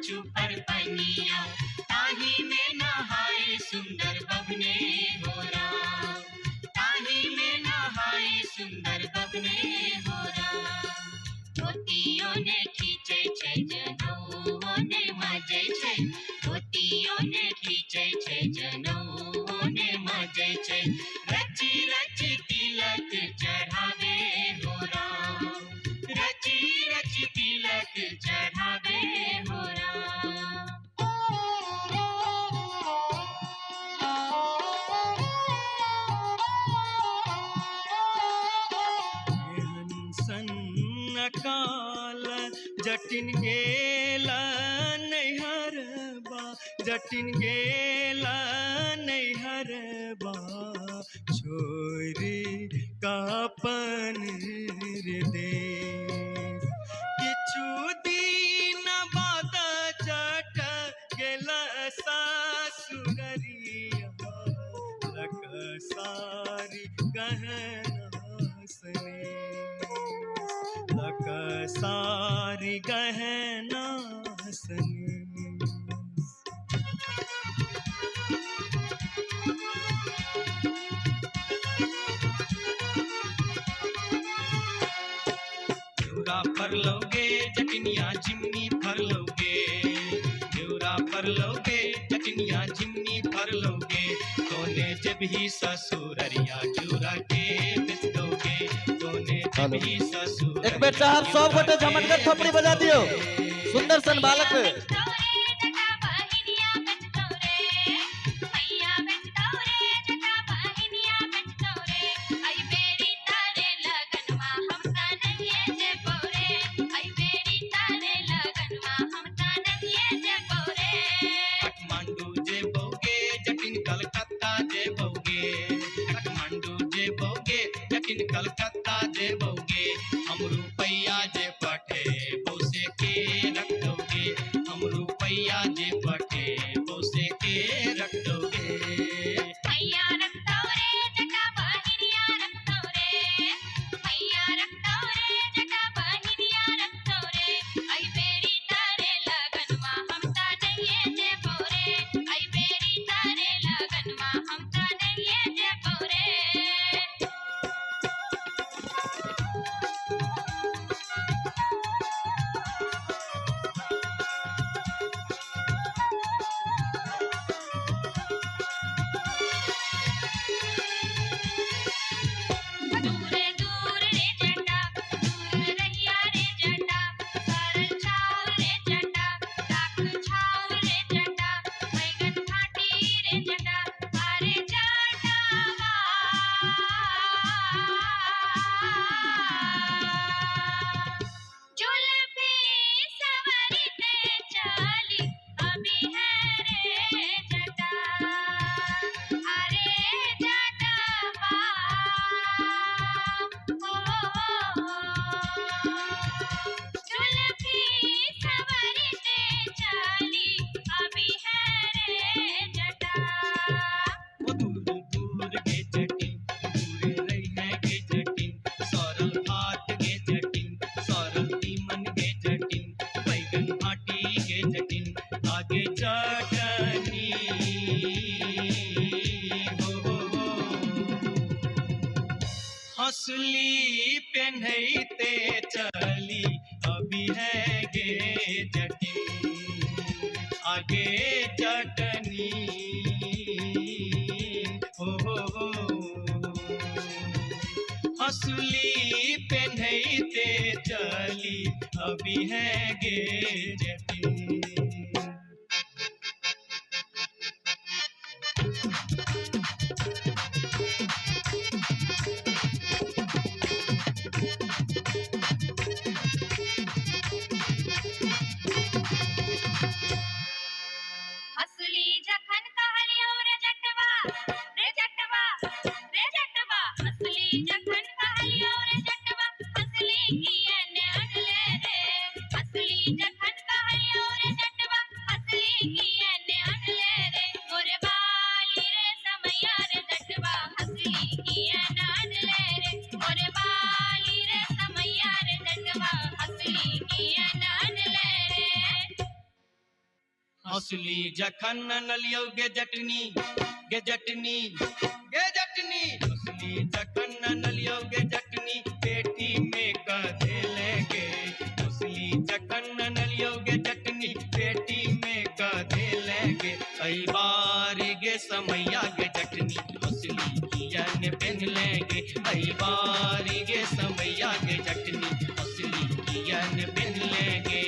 कछु पर पनिया, ताही में नहाए सुंदर बबने हो राम, ताही में नहाए सुंदर बबने हो राम। धोतियों ने खींचे छे जनौओं ने मजे छे, धोतियों ने खींचे छे जनौओं ने मजे छे, रची रची तिलक चढ़ावे हो राम, रची रची तिलक चढ़ावे हो राम। काल जटिन गेला नैहरबा, जटिन गेला नैहरबा, छोरी कापन देश। किछु दिन बाद जट गेला सासुररिया, लक सारी गहना सने, लक सारी गहना सने। न्यूरा पर लोगे जटिनिया जिम्नी पर लोगे, न्यूरा पर लोगे जटिनिया जिम्नी पर लोगे, तोने जब ही ससुररिया न्यूरा के बेच दोगे, तोने जब ही ससुर। एक बेटा हम 100 गोटे झमटकर थोपड़ी बजा दियो सुंदर सन बालक पे। कलकत्ता जे बोगे, हम रुपया जे पठे बोसे के रख दोगे, हम रुपया जे पठे बोसे के रख दोगे। भैया रख दो रे जटा बहिनिया रख दो रे, भैया रख दो रे जटा बहिनिया रख दो रे, आई बेरी तारे लगनवा हम ता नहीं जे पोरे, आई बेरी तारे लगनवा हम ता नहीं जे पोरे। आगे चटनी हो, हंसली पेन्हते चली अभी है गे जटिन, आगे चटनी हो, हंसली पेन्हते चली अभी है गे जटिन। जखन कहलियो रे जटवा हौसली जखन नलियो गे जटनी गे जटनी गे जटनी हौसली जखन नलियो गे जटनी पेटी में कधे लेगे हौसली जखन नलियो गे जटनी पेटी में कधे लेगे कई बार गे समैया गे जटनी हौसली कियन पहन लेंगे कई बार गे समैया गे जटनी हौसली कियन पहन लेंगे